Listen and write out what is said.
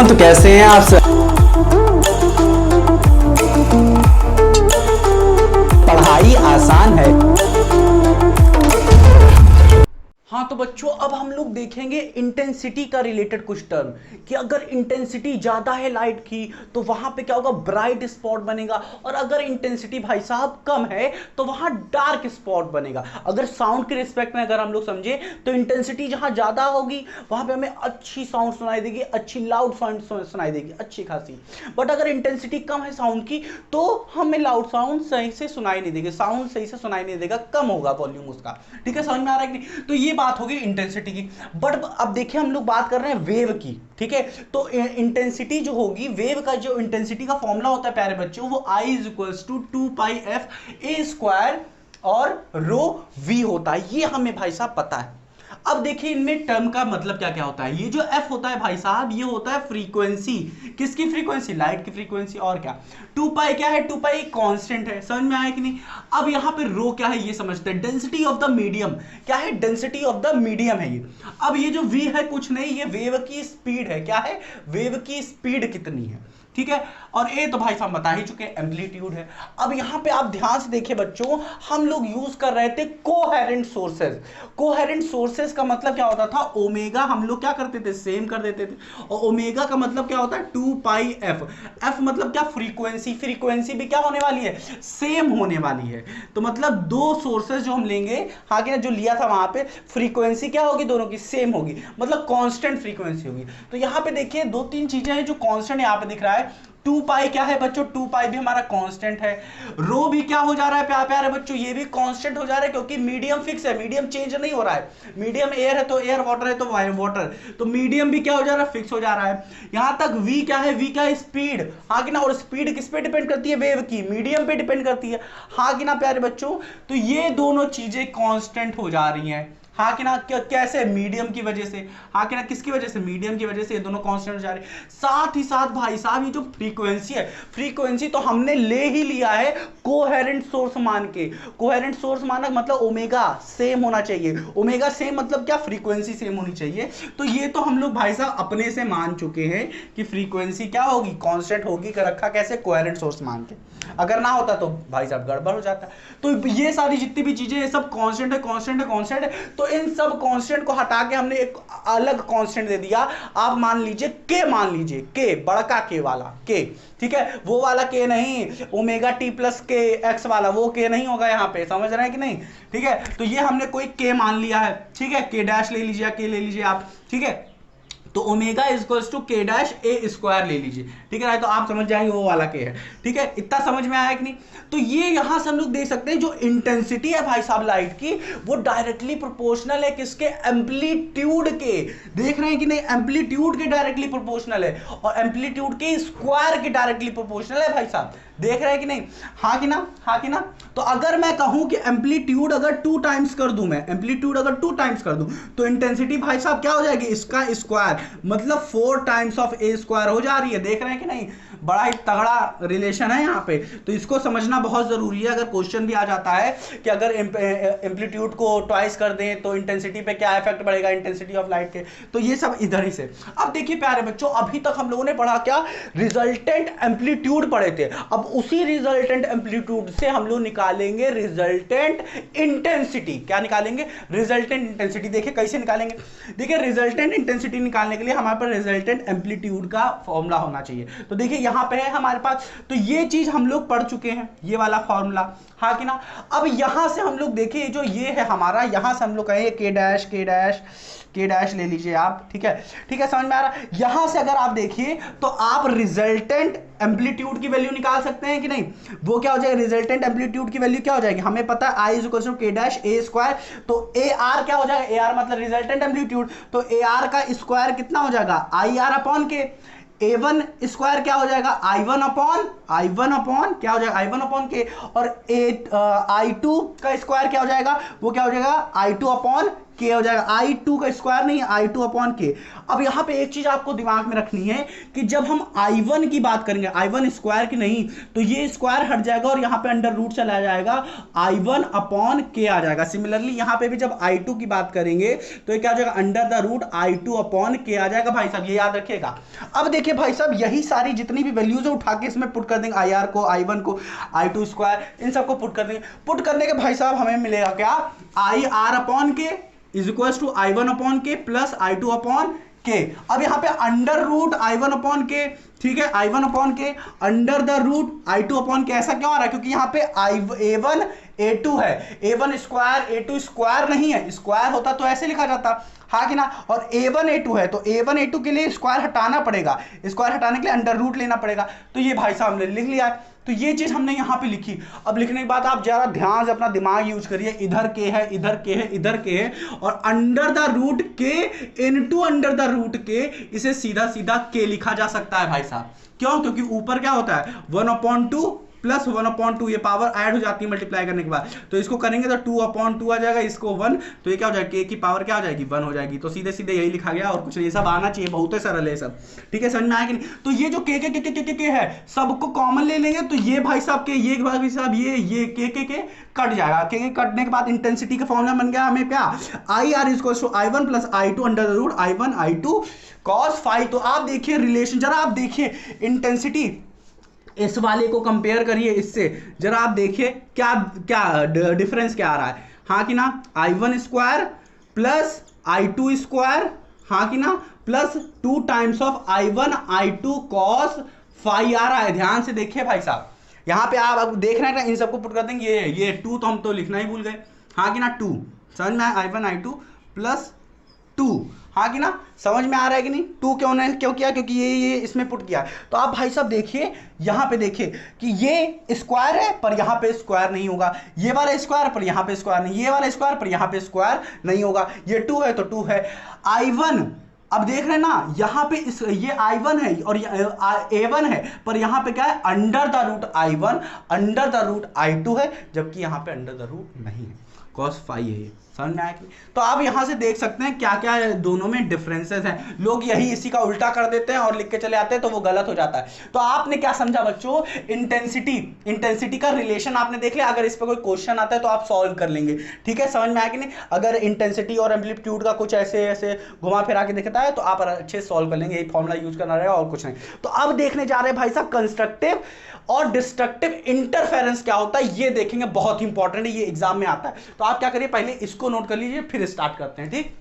दोस्तों, तो कैसे हैं आप सब। पढ़ाई आसान है। हाँ तो बच्चों, अब हम लोग देखेंगे इंटेंसिटी का रिलेटेड कुछ टर्म कि अगर इंटेंसिटी ज्यादा है लाइट की तो वहां पे क्या होगा, ब्राइट स्पॉट बनेगा, और अगर इंटेंसिटी भाई साहब कम है तो वहां डार्क स्पॉट बनेगा। अगर साउंड के रिस्पेक्ट में अगर हम लोग समझे तो इंटेंसिटी जहां ज्यादा होगी वहां पे हमें अच्छी साउंड सुनाई देगी, अच्छी लाउड साउंड सुनाई देगी, अच्छी खासी। बट अगर इंटेंसिटी कम है साउंड की तो हमें लाउड साउंड सही से सुनाई नहीं देगी, साउंड सही से सुनाई नहीं देगा, कम होगा वॉल्यूम उसका। ठीक है, समझ में आ रहा है कि नहीं? तो ये बात होगी इंटेंसिटी की। बट अब देखिए हम लोग बात कर रहे हैं वेव की। ठीक है, तो इंटेंसिटी जो होगी, वेव का जो इंटेंसिटी का फॉर्मूला होता है प्यारे बच्चों, वो I is equals to 2πf a square और रो v होता है। ये हमें भाई साहब पता है। अब देखिए इनमें टर्म का मतलब क्या क्या होता है। ये जो f होता है भाई साहब, ये होता है फ्रीक्वेंसी। किसकी फ्रीक्वेंसी? लाइट की फ्रीक्वेंसी। और क्या 2π क्या है? 2π कांस्टेंट है। समझ में आया कि नहीं? अब यहां पे रो क्या है ये समझते हैं। डेंसिटी ऑफ द मीडियम क्या है? डेंसिटी ऑफ द मीडियम है ये। अब ये जो v है कुछ नहीं, ये वेव की स्पीड है। क्या है? वेव की स्पीड कितनी है। ठीक है, और ए तो भाई साहब बता ही चुके हैं, एम्पलीट्यूड है। अब यहां पे आप ध्यान से देखिए बच्चों, हम लोग यूज कर रहे थे कोहेरेंट सोर्सेज। कोहेरेंट सोर्सेज का मतलब क्या होता था? ओमेगा हम लोग क्या करते थे? सेम कर देते थे। और ओमेगा का मतलब क्या होता है? 2πf। एफ मतलब क्या? फ्रीक्वेंसी। फ्रीक्वेंसी भी क्या होने वाली है? सेम होने वाली है। तो मतलब दो सोर्सेज जो हम लेंगे, हाँ कि जो लिया था वहां पे, फ्रीक्वेंसी क्या होगी? दोनों की सेम होगी, मतलब कांस्टेंट फ्रीक्वेंसी होगी। तो यहां पे देखिए दो तीन चीजें हैं जो कांस्टेंट यहां पे दिख रहा है। 2π क्या है बच्चों? 2π भी हमारा कांस्टेंट है। रो भी क्या हो जा रहा है प्यारे प्यारे बच्चों? ये भी कांस्टेंट हो जा रहा है, क्योंकि मीडियम फिक्स है, मीडियम चेंज नहीं हो रहा है। मीडियम एयर है तो एयर, वाटर है तो वाटर, तो मीडियम भी क्या हो जा रहा है? फिक्स हो जा रहा है। यहां तक v क्या है? v क्या है? स्पीड। हाँ कि ना? और स्पीड किस पे डिपेंड करती है? वेव की। मीडियम पे डिपेंड करती है। हाँ कि ना प्यारे बच्चों? तो ये दोनों चीजें कांस्टेंट हो जा रही हैं। हाँ कि ना? कैसे? मीडियम की वजह से। हाँ कि ना? किसकी वजह से? मीडियम की वजह से ये दोनों कांस्टेंट जा रहे हैं। साथ ही साथ भाई साहब ये जो फ्रीक्वेंसी है, फ्रीक्वेंसी तो हमने ले ही लिया है कोहेरेंट सोर्स मान के। कोहेरेंट सोर्स माना मतलब ओमेगा सेम होना चाहिए। ओमेगा सेम मतलब क्या? फ्रीक्वेंसी सेम होनी चाहिए। तो ये तो हम लोग भाई साहब अपने से मान चुके हैं कि फ्रीक्वेंसी क्या होगी? कांस्टेंट होगी। रखा कैसे? कोहेरेंट सोर्स मान के। अगर ना होता तो भाई साहब गड़बड़ हो जाता। तो ये सारी जितनी भी चीजें, ये सब कांस्टेंट है, कांस्टेंट है, कांस्टेंट है। तो इन सब कांस्टेंट को हटा के हमने एक अलग कांस्टेंट दे दिया। आप मान लीजिए के, मान लीजिए के, बड़का के वाला के। ठीक है, वो वाला के नहीं, ओमेगा टी प्लस के एक्स वाला, वो के नहीं होगा यहाँ पे। समझ रहे हैं कि नहीं? ठीक है, तो ये हमने कोई के मान लिया है। ठीक है, के डैश ले लीजिए, के ले लीजिए आप। ठीक है, तो ओमेगा इक्वल्स टू के डैश ए स्क्वायर ले लीजिए। ठीक है, तो आप समझ जाएंगे वो वाला के है। ठीक है, इतना समझ में आया कि नहीं? तो ये यहां से हम लोग देख सकते हैं जो इंटेंसिटी है भाई साहब लाइट की, वो डायरेक्टली प्रोपोर्शनल है किसके? एम्पलीट्यूड के। देख रहे हैं कि नहीं? एम्पलीट्यूड के डायरेक्टली प्रोपोर्शनल है, और एम्पलीट्यूड के स्क्वायर के डायरेक्टली प्रोपोर्शनल है भाई साहब। देख रहे हैं कि नहीं? हाँ कि ना? हाँ कि ना? तो अगर मैं कहूं कि एम्पलीट्यूड अगर 2 टाइम्स कर दूं, मैं एम्पलीट्यूड अगर 2 टाइम्स कर दूं, तो इंटेंसिटी भाई साहब क्या हो जाएगी? इसका स्क्वायर, मतलब 4 टाइम्स ऑफ ए स्क्वायर हो जा रही है। देख रहे हैं कि नहीं? बड़ा ही तगड़ा रिलेशन है यहाँ पे। तो इसको समझना बहुत जरूरी है। अगर क्वेश्चन भी आ जाता है कि अगर एम्पलीट्यूड को ट्वाइस कर दें तो इंटेंसिटी पे क्या इफेक्ट पड़ेगा, इंटेंसिटी ऑफ लाइट के, तो ये सब इधर ही से। अब देखिए प्यारे बच्चों, अभी तक हम लोगों ने पढ़ा क्या? रिजल्टेंट एम्पलीट्यूड पढ़े थे। अब उसी रिजल्टेंट एम्पलीट्यूड से हम लोग निकालेंगे रिजल्टेंट इंटेंसिटी। क्या निकालेंगे? Resultant intensity. देखिए कैसे निकालेंगे। देखिए रिजल्टेंट इंटेंसिटी निकालने के लिए हमारे पास रिजल्टेंट एम्पलीट्यूड का फॉर्मूला होना चाहिए। तो देखिए यहां पे है हमारे पास, तो ये चीज हम लोग पढ़ चुके हैं, ये वाला फॉर्मूला। हाँ कि ना? अब यहां से हम लोग देखिए जो ये है हमारा, यहां से हम लोग कहें के डैश, के डैश, के डैश ले लीजिए आप। ठीक है, ठीक है, समझ में आ रहा है? यहां से अगर आप देखिए तो आप रिजल्टेंट एम्पलीट्यूड की वैल्यू निकाल सकते हैं कि नहीं? वो क्या हो जाएगा? रिजल्टेंट एम्पलीट्यूड की वैल्यू क्या हो जाएगी? हमें पता है आई इज इक्वल टू के डैश ए स्क्वायर। तो ए आर क्या हो जाएगा? ए आर मतलब रिजल्टेंट एम्पलीट्यूड। तो ए आर का स्क्वायर कितना हो जाएगा? आई आर अपॉन के। A1 स्क्वायर क्या हो जाएगा? I1 अपॉन क्या हो जाएगा? I1 अपॉन के। और I2 का स्क्वायर क्या हो जाएगा? वो क्या हो जाएगा? I2 अपॉन के हो जाएगा, I2 का स्क्वायर नहीं, I2 अपॉन के। अब यहां पे एक चीज आपको दिमाग में रखनी है कि जब हम I1 की बात करेंगे, I1 स्क्वायर की नहीं, तो ये स्क्वायर हट जाएगा और यहां पे अंडर रूट चला जाएगा, I1 अपॉन के आ जाएगा। सिमिलरली यहां पे भी जब I2 की बात करेंगे तो ये क्या हो जाएगा, under the root I2 upon के आ जाएगा भाई साहब, ये याद रखिएगा। अब देखिए भाई साहब, यही सारी जितनी भी वैल्यूज है उठा के इसमें पुट कर देंगे, IR को, I1 को, I2 स्क्वायर, इन सबको पुट कर देंगे। पुट करने के भाई साहब हमें मिलेगा क्या, IR upon K is equal to I1 upon K plus I2 upon K. अब यहां पे अंडर रूट I1 अपॉन के, ठीक है, I1 अपॉन के under the root I2 upon के। ऐसा क्यों आ रहा है, क्योंकि यहां पे A1 A2 है, A1 स्क्वायर A2 स्क्वायर नहीं है, स्क्वायर होता तो ऐसे लिखा जाता, हाँ कि ना, और A1 A2 है, तो A1 A2 के लिए स्क्वायर हटाना पड़ेगा, स्क्वायर हटाने के लिए अंडर रूट लेना पड़ेगा। तो ये भाई साहब हमने लिख लिया है, तो ये चीज हमने यहां पे लिखी। अब लिखने के बाद आप जरा ध्यान से अपना दिमाग यूज करिए, इधर के है, इधर के है, इधर के है, और अंडर द रूट के इनटू अंडर द रूट के, इसे सीधा सीधा के लिखा जा सकता है भाई साहब। क्यों, क्योंकि ऊपर क्या होता है 1/2 प्लस 1/2, ये पावर ऐड हो जाती है मल्टीप्लाई करने के बाद, तो इसको करेंगे तो 2/2 आ जाएगा, इसको 1, तो ये क्या हो जाएगा, के की पावर क्या हो जाएगी, 1 हो जाएगी। तो सीधे सीधे यही लिखा गया, और कुछ नहीं, सब आना चाहिए, बहुत ही सरल है सब, ठीक है, समझ में आया कि नहीं। तो ये जो के है, सबको कॉमन ले लेंगे, तो ये भाई साहब के, ये भाई साहब ये के कट जाएगा, के कटने के बाद इंटेंसिटी का फॉर्मूला बन गया हमें क्या, IR equals to I1 plus I2 under the root I1 I2 cos phi. तो आप देखिए रिलेशन, जरा आप देखिए इंटेंसिटी, इस वाले को कंपेयर करिए इससे, जरा आप देखिए क्या क्या डिफरेंस क्या आ रहा है, हाँ कि ना, I1 square plus I2 square, हाँ कि ना, plus 2 times of I1 I2 cos phi आ रहा है। ध्यान से देखिए भाई साहब, यहां पे आप अब देख रहे हैं, इन सबको पुट कर देंगे, ये 2 तो हम तो लिखना ही भूल गए, हाँ कि ना, 2 समझ में आया, I1 I2 प्लस 2, हाँ कि ना, समझ में आ रहा है कि नहीं। 2 क्यों किया, क्योंकि ये इसमें पुट किया। तो आप भाई साहब देखिए, यहां पे देखिए कि ये स्क्वायर है पर यहां पे स्क्वायर नहीं होगा, ये वाला स्क्वायर पर यहां पे स्क्वायर नहीं, ये वाला स्क्वायर पर यहां पे स्क्वायर नहीं होगा, ये 2 है तो 2 है। I1 अब देख रहे हैं ना, यहां पे ये I1 है और A1 है, पर यहां पे क्या है, under the root I1 under the root I2 है, जबकि यहां पे अंडर द रूट नहीं है, cos फाई है ये, समझ में आया कि। तो आप यहां से देख सकते हैं क्या क्या दोनों में डिफरेंसेस हैं। लोग यही इसी का उल्टा कर देते हैं और लिख के चले आते हैं, तो वो गलत हो जाता है। तो आपने क्या समझा बच्चों, इंटेंसिटी का रिलेशन आपने देख लिया। अगर इस पर कोई क्वेश्चन आता है तो आप सॉल्व कर लेंगे, ठीक है, समझ में आया कि नहीं। अगर इंटेंसिटी और एम्पलीट्यूड का कुछ ऐसे ऐसे घुमा फिरा के दिखता है तो आप अच्छे से सॉल्व कर लेंगे, यही फॉर्मूला यूज करना रहेगा और कुछ नहीं। तो अब देखने जा रहे हैं भाई साहब कंस्ट्रक्टिव और डिस्ट्रक्टिव इंटरफेरेंस क्या होता है, ये देखेंगे, बहुत इंपॉर्टेंट है, ये एग्जाम में आता है। तो आप क्या करिए, पहले इसको नोट कर लीजिए, फिर स्टार्ट करते हैं, ठीक।